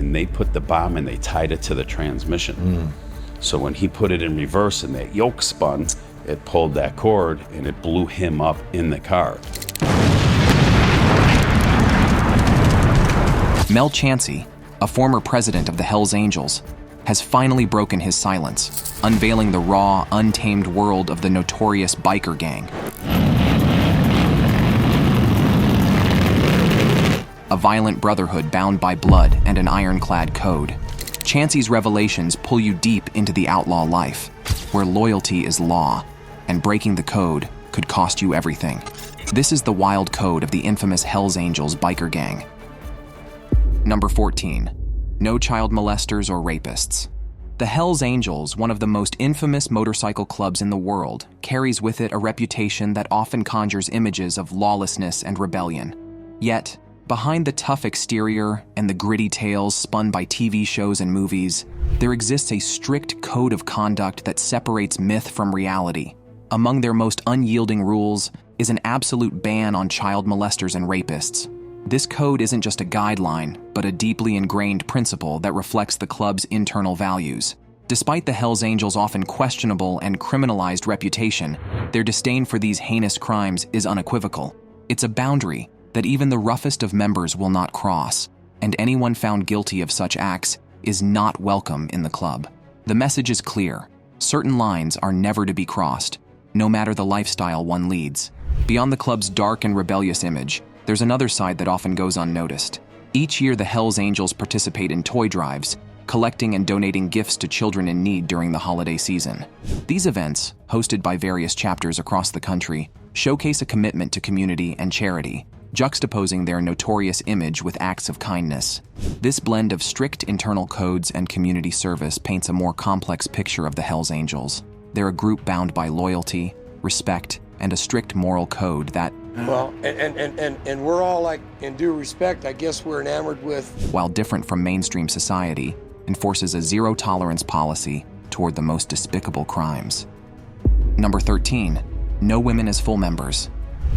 and they put the bomb and they tied it to the transmission. So when he put it in reverse and that yoke spun, it pulled that cord and it blew him up in the car. Mel Chancey, a former president of the Hells Angels, has finally broken his silence, unveiling the raw, untamed world of the notorious biker gang. A violent brotherhood bound by blood and an ironclad code. Chancey's revelations pull you deep into the outlaw life, where loyalty is law, and breaking the code could cost you everything. This is the wild code of the infamous Hells Angels biker gang. Number 14. No child molesters or rapists. The Hells Angels, one of the most infamous motorcycle clubs in the world, carries with it a reputation that often conjures images of lawlessness and rebellion. Yet, behind the tough exterior and the gritty tales spun by TV shows and movies, there exists a strict code of conduct that separates myth from reality. Among their most unyielding rules is an absolute ban on child molesters and rapists. This code isn't just a guideline, but a deeply ingrained principle that reflects the club's internal values. Despite the Hells Angels' often questionable and criminalized reputation, their disdain for these heinous crimes is unequivocal. It's a boundary that even the roughest of members will not cross, and anyone found guilty of such acts is not welcome in the club. The message is clear. Certain lines are never to be crossed, no matter the lifestyle one leads. Beyond the club's dark and rebellious image, there's another side that often goes unnoticed. Each year, the Hells Angels participate in toy drives, collecting and donating gifts to children in need during the holiday season. These events, hosted by various chapters across the country, showcase a commitment to community and charity, juxtaposing their notorious image with acts of kindness. This blend of strict internal codes and community service paints a more complex picture of the Hells Angels. They're a group bound by loyalty, respect, and a strict moral code that, well, and we're all, like, in due respect, I guess we're enamored with, while different from mainstream society, enforces a zero-tolerance policy toward the most despicable crimes. Number 13. No women as full members.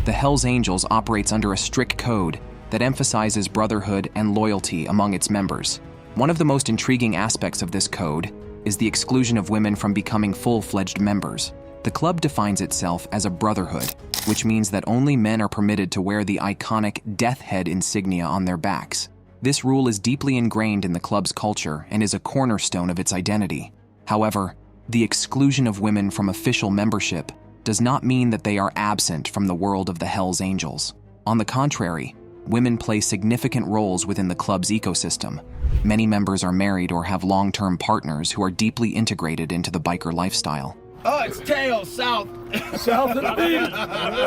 The Hells Angels operates under a strict code that emphasizes brotherhood and loyalty among its members. One of the most intriguing aspects of this code is the exclusion of women from becoming full-fledged members. The club defines itself as a brotherhood, which means that only men are permitted to wear the iconic death head insignia on their backs. This rule is deeply ingrained in the club's culture and is a cornerstone of its identity. However, the exclusion of women from official membership does not mean that they are absent from the world of the Hells Angels. On the contrary, women play significant roles within the club's ecosystem. Many members are married or have long-term partners who are deeply integrated into the biker lifestyle. Oh, it's tails, south. South of the beat.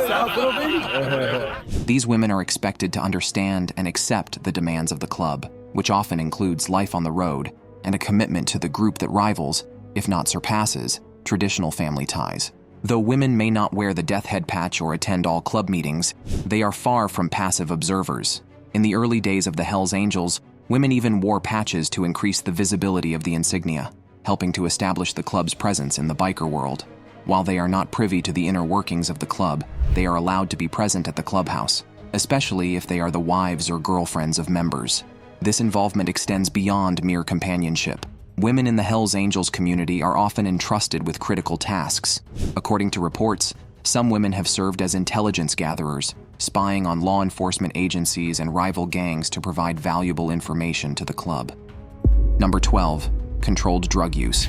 South of the beat. These women are expected to understand and accept the demands of the club, which often includes life on the road and a commitment to the group that rivals, if not surpasses, traditional family ties. Though women may not wear the death head patch or attend all club meetings, they are far from passive observers. In the early days of the Hells Angels, women even wore patches to increase the visibility of the insignia, helping to establish the club's presence in the biker world. While they are not privy to the inner workings of the club, they are allowed to be present at the clubhouse, especially if they are the wives or girlfriends of members. This involvement extends beyond mere companionship. Women in the Hells Angels community are often entrusted with critical tasks. According to reports, some women have served as intelligence gatherers, spying on law enforcement agencies and rival gangs to provide valuable information to the club. Number 12. Controlled drug use.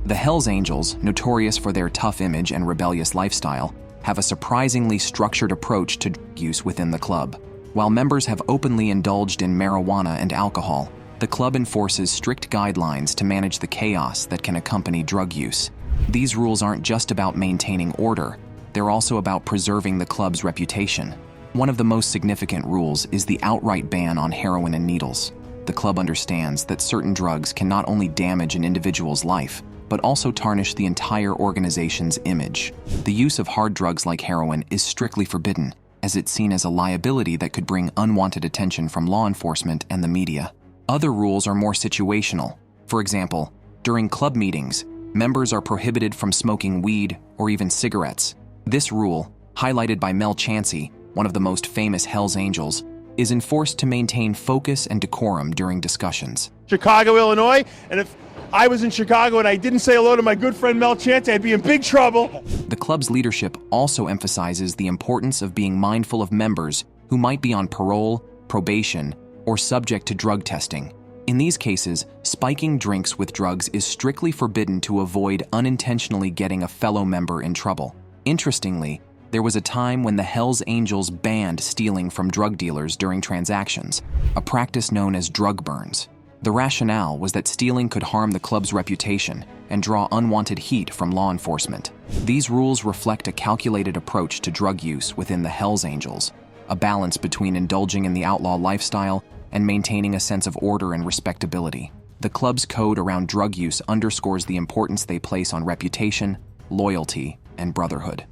The Hells Angels, notorious for their tough image and rebellious lifestyle, have a surprisingly structured approach to drug use within the club. While members have openly indulged in marijuana and alcohol, the club enforces strict guidelines to manage the chaos that can accompany drug use. These rules aren't just about maintaining order, they're also about preserving the club's reputation. One of the most significant rules is the outright ban on heroin and needles. The club understands that certain drugs can not only damage an individual's life, but also tarnish the entire organization's image. The use of hard drugs like heroin is strictly forbidden, as it's seen as a liability that could bring unwanted attention from law enforcement and the media. Other rules are more situational. For example, during club meetings, members are prohibited from smoking weed or even cigarettes. This rule, highlighted by Mel Chancey, one of the most famous Hells Angels, is enforced to maintain focus and decorum during discussions. Chicago, Illinois, and if I was in Chicago and I didn't say hello to my good friend Mel Chancey, I'd be in big trouble. The club's leadership also emphasizes the importance of being mindful of members who might be on parole, probation, or subject to drug testing. In these cases, spiking drinks with drugs is strictly forbidden to avoid unintentionally getting a fellow member in trouble. Interestingly, there was a time when the Hells Angels banned stealing from drug dealers during transactions, a practice known as drug burns. The rationale was that stealing could harm the club's reputation and draw unwanted heat from law enforcement. These rules reflect a calculated approach to drug use within the Hells Angels, a balance between indulging in the outlaw lifestyle and maintaining a sense of order and respectability. The club's code around drug use underscores the importance they place on reputation, loyalty, and brotherhood.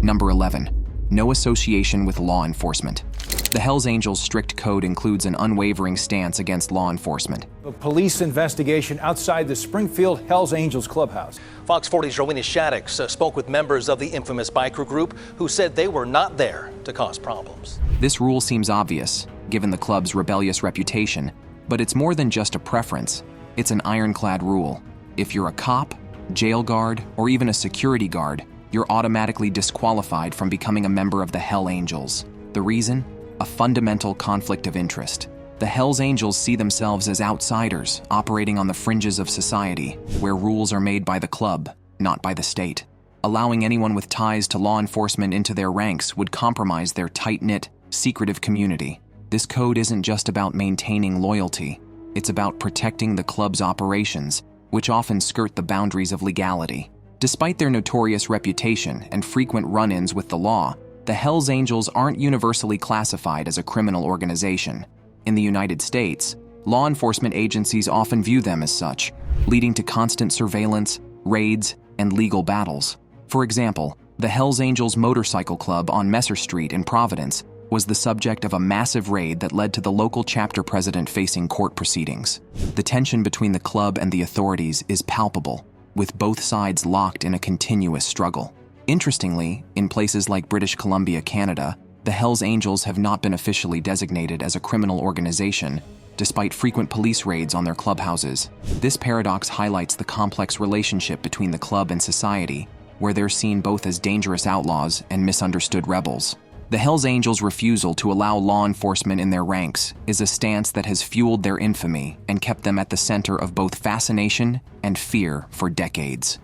Number 11. No association with law enforcement. The Hells Angels' strict code includes an unwavering stance against law enforcement. A police investigation outside the Springfield Hells Angels clubhouse. Fox 40's Rowena Shaddix spoke with members of the infamous biker group who said they were not there to cause problems. This rule seems obvious, given the club's rebellious reputation, but it's more than just a preference. It's an ironclad rule. If you're a cop, jail guard, or even a security guard, you're automatically disqualified from becoming a member of the Hells Angels. The reason? A fundamental conflict of interest. The Hells Angels see themselves as outsiders operating on the fringes of society, where rules are made by the club, not by the state. Allowing anyone with ties to law enforcement into their ranks would compromise their tight-knit, secretive community. This code isn't just about maintaining loyalty, it's about protecting the club's operations, which often skirt the boundaries of legality. Despite their notorious reputation and frequent run-ins with the law, the Hells Angels aren't universally classified as a criminal organization. In the United States, law enforcement agencies often view them as such, leading to constant surveillance, raids, and legal battles. For example, the Hells Angels Motorcycle Club on Messer Street in Providence was the subject of a massive raid that led to the local chapter president facing court proceedings. The tension between the club and the authorities is palpable, with both sides locked in a continuous struggle. Interestingly, in places like British Columbia, Canada, the Hells Angels have not been officially designated as a criminal organization, despite frequent police raids on their clubhouses. This paradox highlights the complex relationship between the club and society, where they're seen both as dangerous outlaws and misunderstood rebels. The Hells Angels' refusal to allow law enforcement in their ranks is a stance that has fueled their infamy and kept them at the center of both fascination and fear for decades.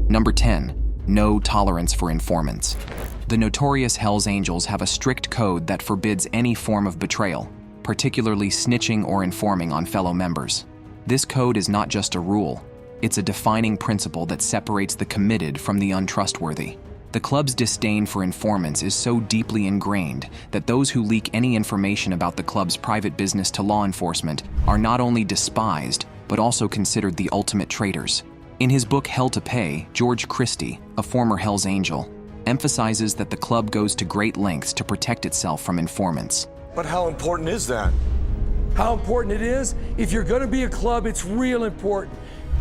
Number 10. No tolerance for informants. The notorious Hells Angels have a strict code that forbids any form of betrayal, particularly snitching or informing on fellow members. This code is not just a rule, it's a defining principle that separates the committed from the untrustworthy. The club's disdain for informants is so deeply ingrained that those who leak any information about the club's private business to law enforcement are not only despised, but also considered the ultimate traitors. In his book Hell to Pay, George Christie, a former Hells Angel, emphasizes that the club goes to great lengths to protect itself from informants. But how important is that? How important it is? If you're going to be a club, it's real important.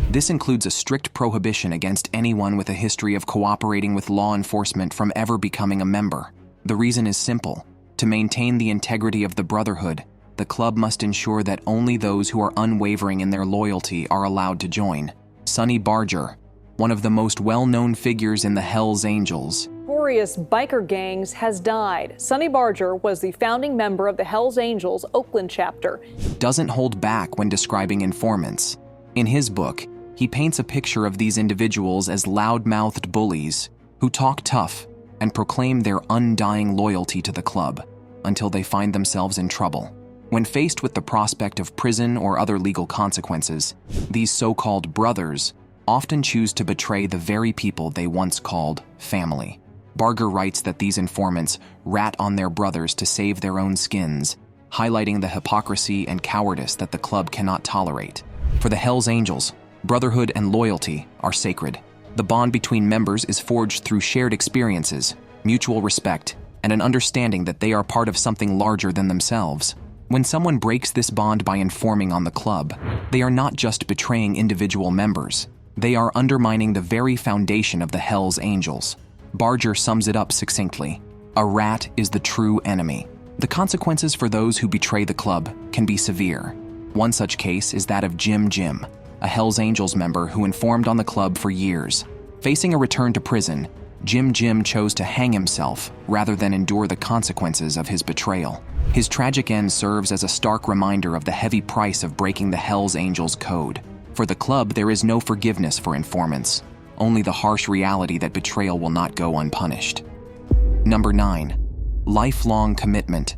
This includes a strict prohibition against anyone with a history of cooperating with law enforcement from ever becoming a member. The reason is simple. To maintain the integrity of the brotherhood, the club must ensure that only those who are unwavering in their loyalty are allowed to join. Sonny Barger, one of the most well-known figures in the Hells Angels, notorious biker gangs, has died. Sonny Barger was the founding member of the Hells Angels Oakland chapter. doesn't hold back when describing informants. In his book, he paints a picture of these individuals as loud-mouthed bullies who talk tough and proclaim their undying loyalty to the club until they find themselves in trouble. When faced with the prospect of prison or other legal consequences, these so-called brothers often choose to betray the very people they once called family. Barger writes that these informants rat on their brothers to save their own skins, highlighting the hypocrisy and cowardice that the club cannot tolerate. For the Hells Angels, brotherhood and loyalty are sacred. The bond between members is forged through shared experiences, mutual respect, and an understanding that they are part of something larger than themselves. When someone breaks this bond by informing on the club, they are not just betraying individual members. They are undermining the very foundation of the Hells Angels. Barger sums it up succinctly. A rat is the true enemy. The consequences for those who betray the club can be severe. One such case is that of Jim, a Hells Angels member who informed on the club for years. Facing a return to prison, Jim chose to hang himself rather than endure the consequences of his betrayal. His tragic end serves as a stark reminder of the heavy price of breaking the Hells Angels code. For the club, there is no forgiveness for informants, only the harsh reality that betrayal will not go unpunished. Number 9. Lifelong commitment.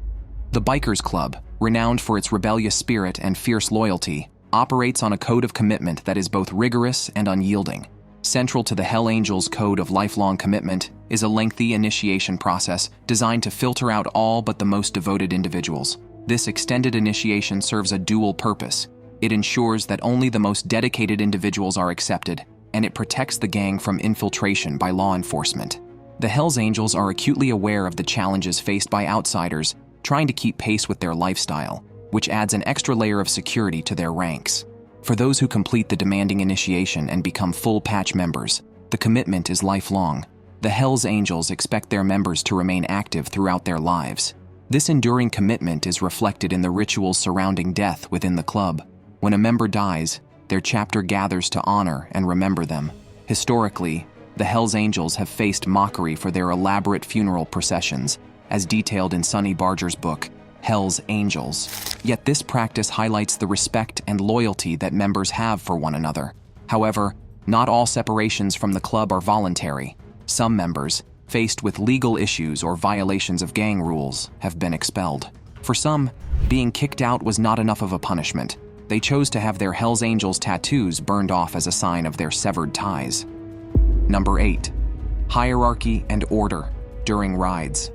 The Bikers Club, renowned for its rebellious spirit and fierce loyalty, operates on a code of commitment that is both rigorous and unyielding. Central to the Hell Angels code of lifelong commitment is a lengthy initiation process designed to filter out all but the most devoted individuals. This extended initiation serves a dual purpose. It ensures that only the most dedicated individuals are accepted, and it protects the gang from infiltration by law enforcement. The Hells Angels are acutely aware of the challenges faced by outsiders trying to keep pace with their lifestyle, which adds an extra layer of security to their ranks. For those who complete the demanding initiation and become full patch members, the commitment is lifelong. The Hells Angels expect their members to remain active throughout their lives. This enduring commitment is reflected in the rituals surrounding death within the club. When a member dies, their chapter gathers to honor and remember them. Historically, the Hells Angels have faced mockery for their elaborate funeral processions, as detailed in Sonny Barger's book, Hells Angels. Yet this practice highlights the respect and loyalty that members have for one another. However, not all separations from the club are voluntary. Some members, faced with legal issues or violations of gang rules, have been expelled. For some, being kicked out was not enough of a punishment. They chose to have their Hells Angels tattoos burned off as a sign of their severed ties. Number 8. Hierarchy and order during rides.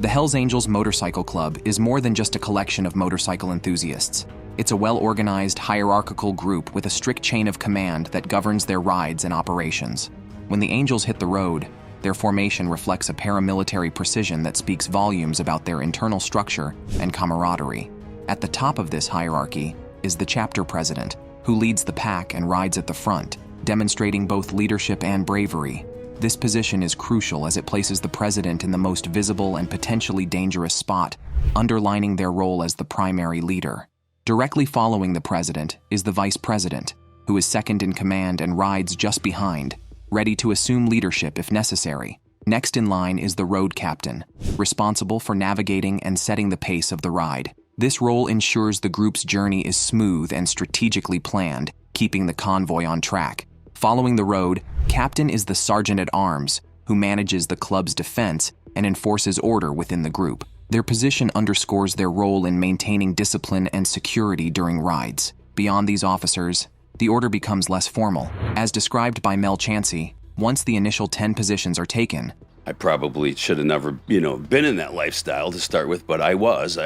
The Hells Angels Motorcycle Club is more than just a collection of motorcycle enthusiasts. It's a well-organized, hierarchical group with a strict chain of command that governs their rides and operations. When the Angels hit the road, their formation reflects a paramilitary precision that speaks volumes about their internal structure and camaraderie. At the top of this hierarchy is the chapter president, who leads the pack and rides at the front, demonstrating both leadership and bravery. This position is crucial as it places the president in the most visible and potentially dangerous spot, underlining their role as the primary leader. Directly following the president is the vice president, who is second in command and rides just behind, ready to assume leadership if necessary. Next in line is the road captain, responsible for navigating and setting the pace of the ride. This role ensures the group's journey is smooth and strategically planned, keeping the convoy on track. Following the road, captain is the sergeant-at-arms, who manages the club's defense and enforces order within the group. Their position underscores their role in maintaining discipline and security during rides. Beyond these officers, the order becomes less formal. As described by Mel Chancey, once the initial 10 positions are taken, I probably should have never, been in that lifestyle to start with, but I was.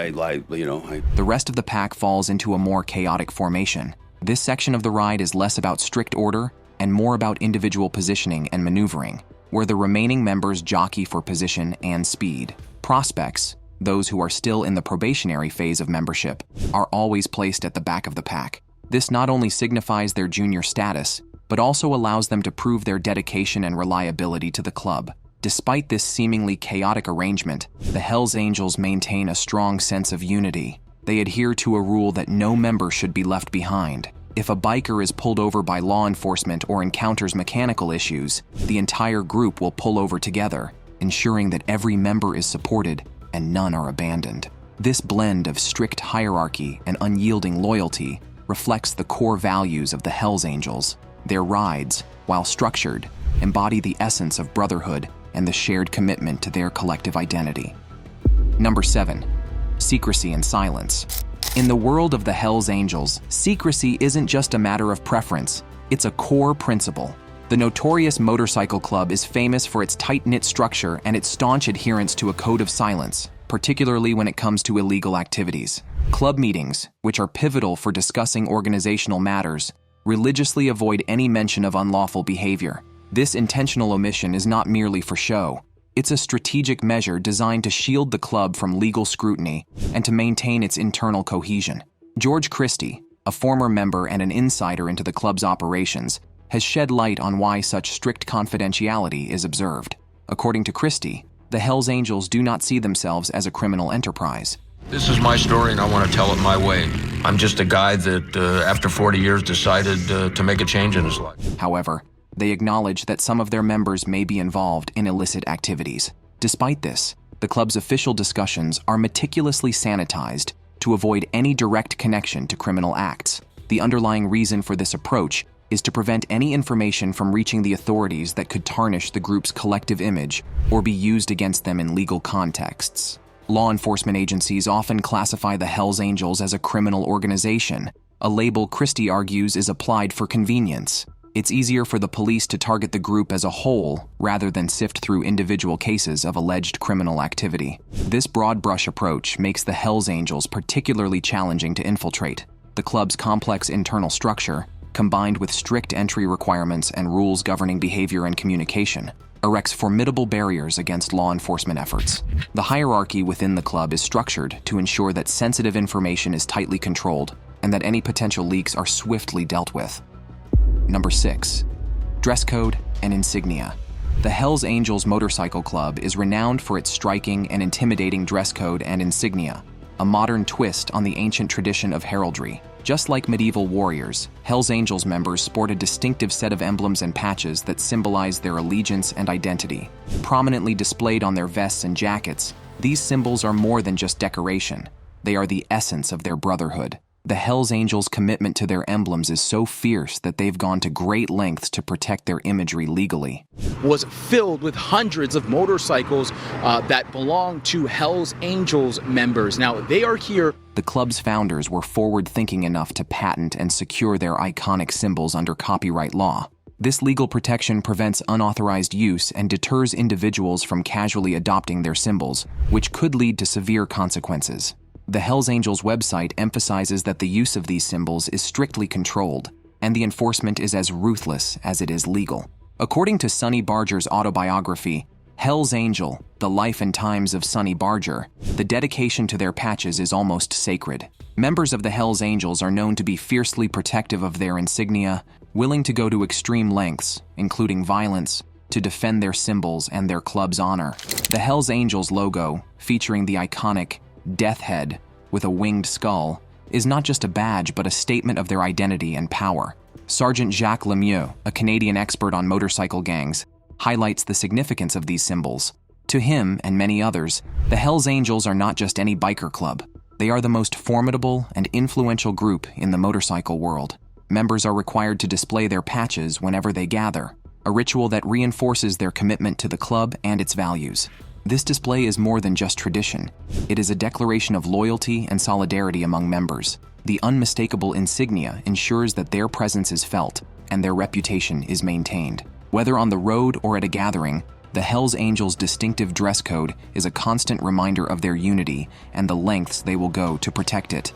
the rest of the pack falls into a more chaotic formation. This section of the ride is less about strict order and more about individual positioning and maneuvering, where the remaining members jockey for position and speed. Prospects, those who are still in the probationary phase of membership, are always placed at the back of the pack. This not only signifies their junior status, but also allows them to prove their dedication and reliability to the club. Despite this seemingly chaotic arrangement, the Hells Angels maintain a strong sense of unity. They adhere to a rule that no member should be left behind. If a biker is pulled over by law enforcement or encounters mechanical issues, the entire group will pull over together, ensuring that every member is supported and none are abandoned. This blend of strict hierarchy and unyielding loyalty reflects the core values of the Hells Angels. Their rides, while structured, embody the essence of brotherhood and the shared commitment to their collective identity. Number 7. Secrecy and silence. In the world of the Hells Angels, secrecy isn't just a matter of preference, it's a core principle. The Notorious Motorcycle Club is famous for its tight-knit structure and its staunch adherence to a code of silence, particularly when it comes to illegal activities. Club meetings, which are pivotal for discussing organizational matters, religiously avoid any mention of unlawful behavior. This intentional omission is not merely for show. It's a strategic measure designed to shield the club from legal scrutiny and to maintain its internal cohesion. George Christie, a former member and an insider into the club's operations, has shed light on why such strict confidentiality is observed. According to Christie, the the Hells Angels do not see themselves as a criminal enterprise. This is my story and I want to tell it my way. I'm just a guy that, after 40 years, decided to make a change in his life. However, they acknowledge that some of their members may be involved in illicit activities. Despite this, the club's official discussions are meticulously sanitized to avoid any direct connection to criminal acts. The underlying reason for this approach is to prevent any information from reaching the authorities that could tarnish the group's collective image or be used against them in legal contexts. Law enforcement agencies often classify the Hells Angels as a criminal organization, a label Christie argues is applied for convenience. It's easier for the police to target the group as a whole rather than sift through individual cases of alleged criminal activity. This broad brush approach makes the Hells Angels particularly challenging to infiltrate. The club's complex internal structure, combined with strict entry requirements and rules governing behavior and communication, erects formidable barriers against law enforcement efforts. The hierarchy within the club is structured to ensure that sensitive information is tightly controlled and that any potential leaks are swiftly dealt with. Number 6. Dress code and insignia. The Hells Angels Motorcycle Club is renowned for its striking and intimidating dress code and insignia, a modern twist on the ancient tradition of heraldry. Just like medieval warriors, Hells Angels members sport a distinctive set of emblems and patches that symbolize their allegiance and identity. Prominently displayed on their vests and jackets, these symbols are more than just decoration. They are the essence of their brotherhood. The Hells Angels' commitment to their emblems is so fierce that they've gone to great lengths to protect their imagery legally. Was filled with hundreds of motorcycles that belong to Hells Angels members. Now, they are here. The club's founders were forward-thinking enough to patent and secure their iconic symbols under copyright law. This legal protection prevents unauthorized use and deters individuals from casually adopting their symbols, which could lead to severe consequences. The Hells Angels website emphasizes that the use of these symbols is strictly controlled, and the enforcement is as ruthless as it is legal. According to Sonny Barger's autobiography, Hells Angel, The Life and Times of Sonny Barger, the dedication to their patches is almost sacred. Members of the Hells Angels are known to be fiercely protective of their insignia, willing to go to extreme lengths, including violence, to defend their symbols and their club's honor. The Hells Angels logo, featuring the iconic Death Head with a winged skull, is not just a badge but a statement of their identity and power. Sergeant Jacques Lemieux, a Canadian expert on motorcycle gangs, highlights the significance of these symbols. To him and many others, the Hells Angels are not just any biker club. They are the most formidable and influential group in the motorcycle world. Members are required to display their patches whenever they gather, a ritual that reinforces their commitment to the club and its values. This display is more than just tradition. It is a declaration of loyalty and solidarity among members. The unmistakable insignia ensures that their presence is felt and their reputation is maintained. Whether on the road or at a gathering, the Hells Angels' distinctive dress code is a constant reminder of their unity and the lengths they will go to protect it.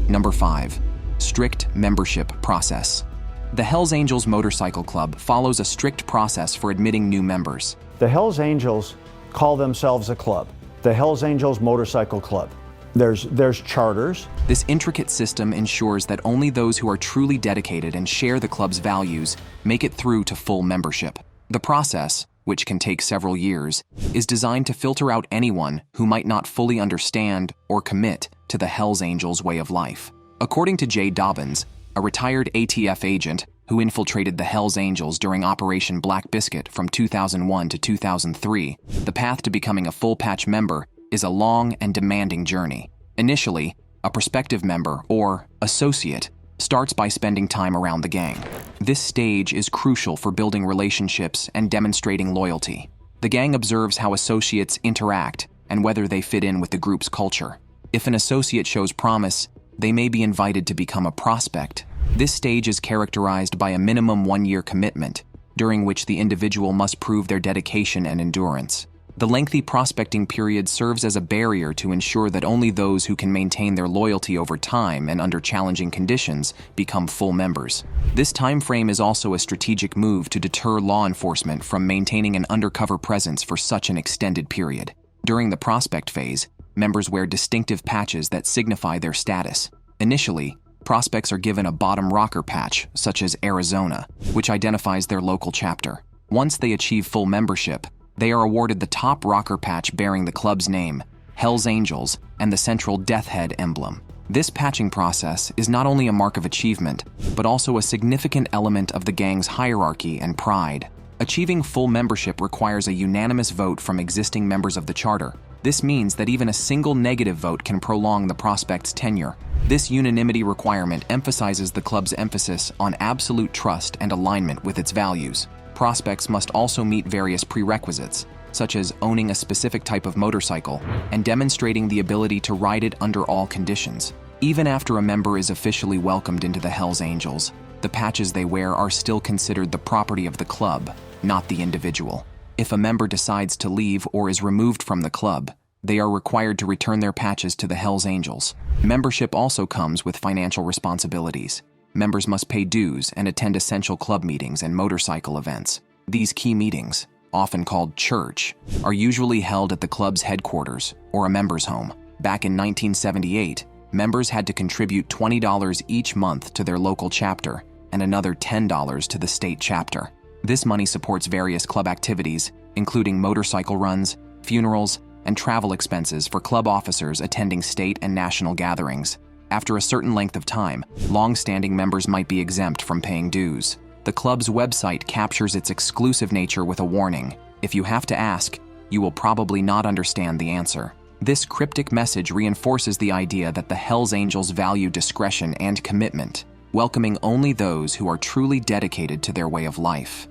Number 5. Strict membership process. The Hells Angels Motorcycle Club follows a strict process for admitting new members. The Hells Angels call themselves a club, the Hells Angels Motorcycle Club. There's charters. This intricate system ensures that only those who are truly dedicated and share the club's values make it through to full membership. The process, which can take several years, is designed to filter out anyone who might not fully understand or commit to the Hells Angels way of life. According to Jay Dobbins, a retired ATF agent who infiltrated the Hells Angels during Operation Black Biscuit from 2001 to 2003, the path to becoming a full-patch member is a long and demanding journey. Initially, a prospective member, or associate, starts by spending time around the gang. This stage is crucial for building relationships and demonstrating loyalty. The gang observes how associates interact and whether they fit in with the group's culture. If an associate shows promise, they may be invited to become a prospect. This stage is characterized by a minimum 1-year commitment, during which the individual must prove their dedication and endurance. The lengthy prospecting period serves as a barrier to ensure that only those who can maintain their loyalty over time and under challenging conditions become full members. This time frame is also a strategic move to deter law enforcement from maintaining an undercover presence for such an extended period. During the prospect phase, members wear distinctive patches that signify their status. Initially, prospects are given a bottom rocker patch, such as Arizona, which identifies their local chapter. Once they achieve full membership, They are awarded the top rocker patch bearing the club's name, Hell's Angels, and the central death head emblem. This patching process is not only a mark of achievement, but also a significant element of the gang's hierarchy and pride. Achieving full membership requires a unanimous vote from existing members of the charter. This means that even a single negative vote can prolong the prospect's tenure. This unanimity requirement emphasizes the club's emphasis on absolute trust and alignment with its values. Prospects must also meet various prerequisites, such as owning a specific type of motorcycle and demonstrating the ability to ride it under all conditions. Even after a member is officially welcomed into the Hells Angels, the patches they wear are still considered the property of the club, not the individual. If a member decides to leave or is removed from the club, they are required to return their patches to the Hells Angels. Membership also comes with financial responsibilities. Members must pay dues and attend essential club meetings and motorcycle events. These key meetings, often called church, are usually held at the club's headquarters or a member's home. Back in 1978, members had to contribute $20 each month to their local chapter and another $10 to the state chapter. This money supports various club activities, including motorcycle runs, funerals, and travel expenses for club officers attending state and national gatherings. After a certain length of time, long-standing members might be exempt from paying dues. The club's website captures its exclusive nature with a warning: if you have to ask, you will probably not understand the answer. This cryptic message reinforces the idea that the Hells Angels value discretion and commitment, welcoming only those who are truly dedicated to their way of life.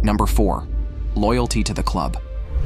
Number 4. Loyalty to the club.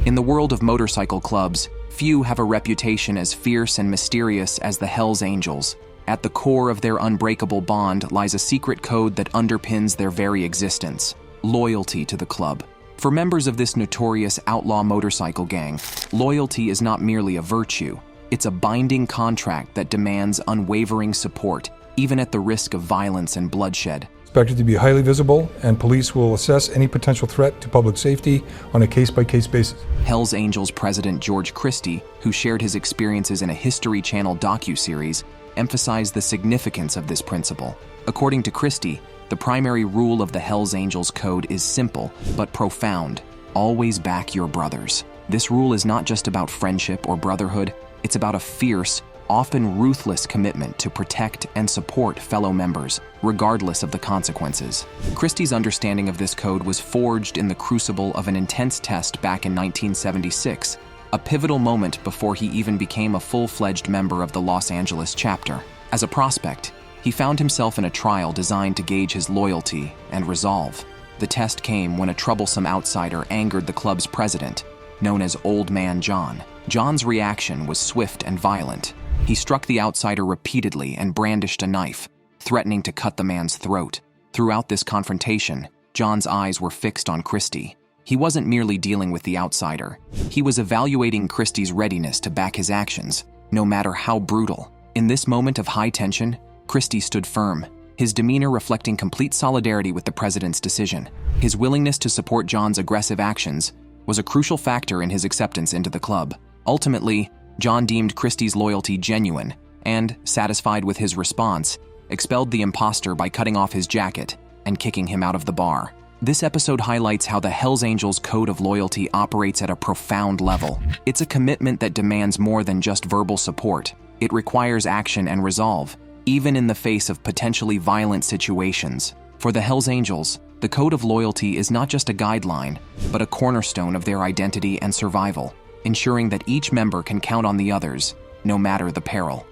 In the world of motorcycle clubs, few have a reputation as fierce and mysterious as the Hells Angels. At the core of their unbreakable bond lies a secret code that underpins their very existence: loyalty to the club. For members of this notorious outlaw motorcycle gang, loyalty is not merely a virtue, it's a binding contract that demands unwavering support, even at the risk of violence and bloodshed. Expected to be highly visible, and police will assess any potential threat to public safety on a case-by-case basis. Hells Angels President George Christie, who shared his experiences in a History Channel docuseries, emphasized the significance of this principle. According to Christie, the primary rule of the Hells Angels Code is simple but profound: always back your brothers. This rule is not just about friendship or brotherhood, it's about a fierce, often ruthless commitment to protect and support fellow members, regardless of the consequences. Christie's understanding of this code was forged in the crucible of an intense test back in 1976, a pivotal moment before he even became a full-fledged member of the Los Angeles chapter. As a prospect, he found himself in a trial designed to gauge his loyalty and resolve. The test came when a troublesome outsider angered the club's president, known as Old Man John. John's reaction was swift and violent. He struck the outsider repeatedly and brandished a knife, threatening to cut the man's throat. Throughout this confrontation, John's eyes were fixed on Christie. He wasn't merely dealing with the outsider. He was evaluating Christie's readiness to back his actions, no matter how brutal. In this moment of high tension, Christie stood firm, his demeanor reflecting complete solidarity with the president's decision. His willingness to support John's aggressive actions was a crucial factor in his acceptance into the club. Ultimately, John deemed Christie's loyalty genuine and, satisfied with his response, expelled the imposter by cutting off his jacket and kicking him out of the bar. This episode highlights how the Hells Angels code of loyalty operates at a profound level. It's a commitment that demands more than just verbal support. It requires action and resolve, even in the face of potentially violent situations. For the Hells Angels, the code of loyalty is not just a guideline, but a cornerstone of their identity and survival, ensuring that each member can count on the others, no matter the peril.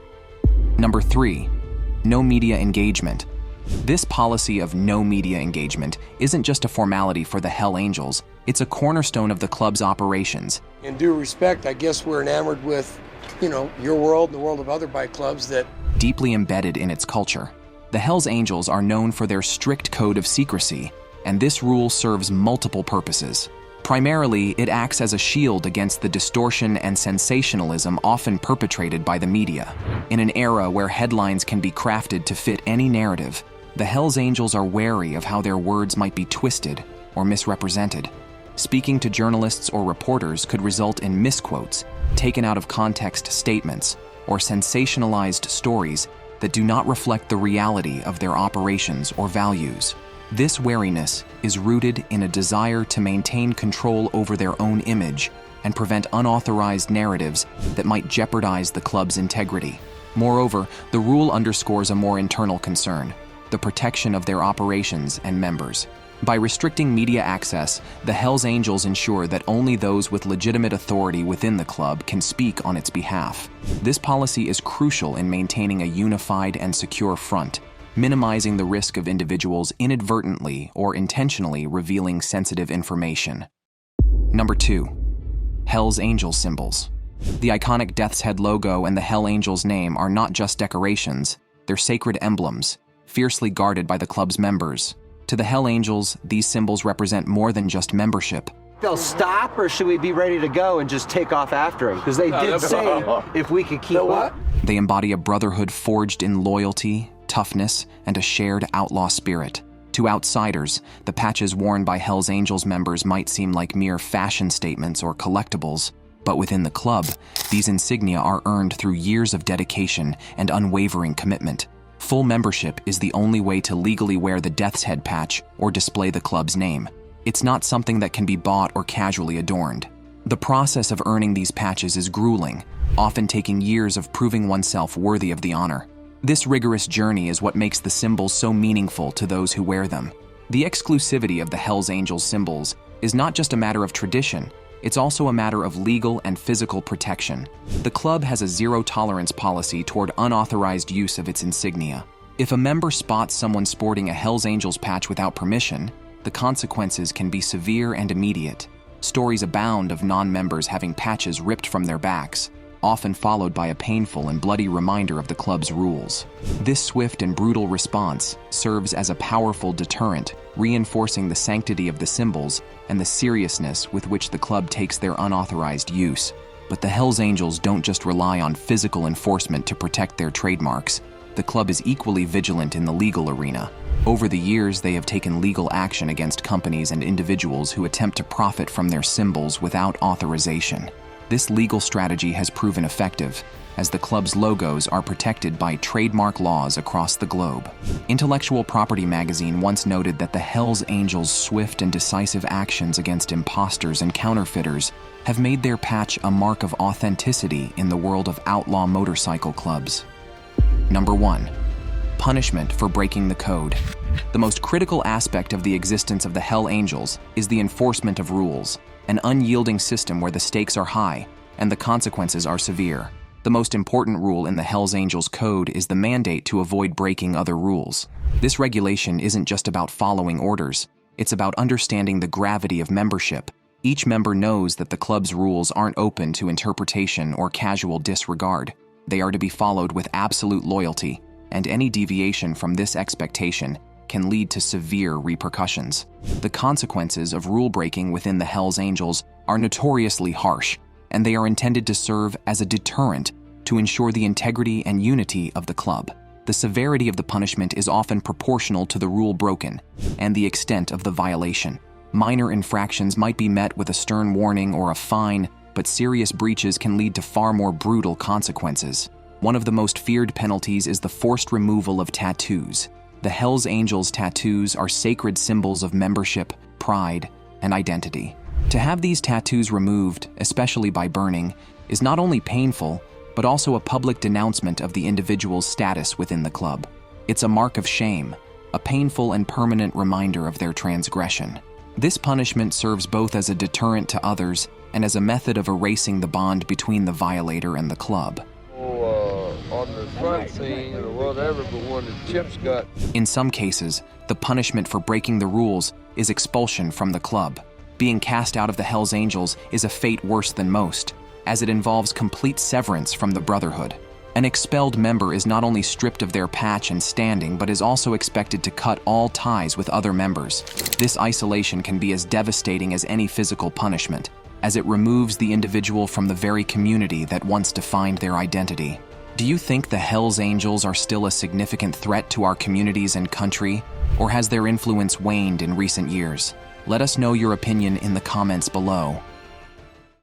Number 3, no media engagement. This policy of no media engagement isn't just a formality for the Hells Angels, it's a cornerstone of the club's operations. In due respect, I guess we're enamored with, your world and the world of other bike clubs that deeply embedded in its culture. The Hells Angels are known for their strict code of secrecy, and this rule serves multiple purposes. Primarily, it acts as a shield against the distortion and sensationalism often perpetrated by the media. In an era where headlines can be crafted to fit any narrative, the Hells Angels are wary of how their words might be twisted or misrepresented. Speaking to journalists or reporters could result in misquotes, taken out of context statements, or sensationalized stories that do not reflect the reality of their operations or values. This wariness is rooted in a desire to maintain control over their own image and prevent unauthorized narratives that might jeopardize the club's integrity. Moreover, the rule underscores a more internal concern: the protection of their operations and members. By restricting media access, the Hells Angels ensure that only those with legitimate authority within the club can speak on its behalf. This policy is crucial in maintaining a unified and secure front, minimizing the risk of individuals inadvertently or intentionally revealing sensitive information. Number 2. Hells Angels symbols. The iconic Death's Head logo and the Hell Angels name are not just decorations, they're sacred emblems, fiercely guarded by the club's members. To the Hell Angels, these symbols represent more than just membership. They'll stop, or should we be ready to go and just take off after them? Because they did say if we could keep up. They embody a brotherhood forged in loyalty, toughness, and a shared outlaw spirit. To outsiders, the patches worn by Hells Angels members might seem like mere fashion statements or collectibles, but within the club, these insignia are earned through years of dedication and unwavering commitment. Full membership is the only way to legally wear the Death's Head patch or display the club's name. It's not something that can be bought or casually adorned. The process of earning these patches is grueling, often taking years of proving oneself worthy of the honor. This rigorous journey is what makes the symbols so meaningful to those who wear them. The exclusivity of the Hells Angels symbols is not just a matter of tradition, it's also a matter of legal and physical protection. The club has a zero-tolerance policy toward unauthorized use of its insignia. If a member spots someone sporting a Hells Angels patch without permission, the consequences can be severe and immediate. Stories abound of non-members having patches ripped from their backs, often followed by a painful and bloody reminder of the club's rules. This swift and brutal response serves as a powerful deterrent, reinforcing the sanctity of the symbols and the seriousness with which the club takes their unauthorized use. But the Hells Angels don't just rely on physical enforcement to protect their trademarks. The club is equally vigilant in the legal arena. Over the years, they have taken legal action against companies and individuals who attempt to profit from their symbols without authorization. This legal strategy has proven effective, as the club's logos are protected by trademark laws across the globe. Intellectual Property magazine once noted that the Hells Angels' swift and decisive actions against imposters and counterfeiters have made their patch a mark of authenticity in the world of outlaw motorcycle clubs. Number 1. Punishment for breaking the code. The most critical aspect of the existence of the Hell Angels is the enforcement of rules, an unyielding system where the stakes are high and the consequences are severe. The most important rule in the Hells Angels code is the mandate to avoid breaking other rules. This regulation isn't just about following orders, it's about understanding the gravity of membership. Each member knows that the club's rules aren't open to interpretation or casual disregard. They are to be followed with absolute loyalty, and any deviation from this expectation can lead to severe repercussions. The consequences of rule breaking within the Hells Angels are notoriously harsh, and they are intended to serve as a deterrent to ensure the integrity and unity of the club. The severity of the punishment is often proportional to the rule broken and the extent of the violation. Minor infractions might be met with a stern warning or a fine, but serious breaches can lead to far more brutal consequences. One of the most feared penalties is the forced removal of tattoos. The Hells Angels tattoos are sacred symbols of membership, pride, and identity. To have these tattoos removed, especially by burning, is not only painful, but also a public denouncement of the individual's status within the club. It's a mark of shame, a painful and permanent reminder of their transgression. This punishment serves both as a deterrent to others and as a method of erasing the bond between the violator and the club. On the front scene or whatever, but when the chips got... In some cases, the punishment for breaking the rules is expulsion from the club. Being cast out of the Hells Angels is a fate worse than most, as it involves complete severance from the brotherhood. An expelled member is not only stripped of their patch and standing, but is also expected to cut all ties with other members. This isolation can be as devastating as any physical punishment, as it removes the individual from the very community that once defined their identity. Do you think the Hells Angels are still a significant threat to our communities and country, or has their influence waned in recent years? Let us know your opinion in the comments below.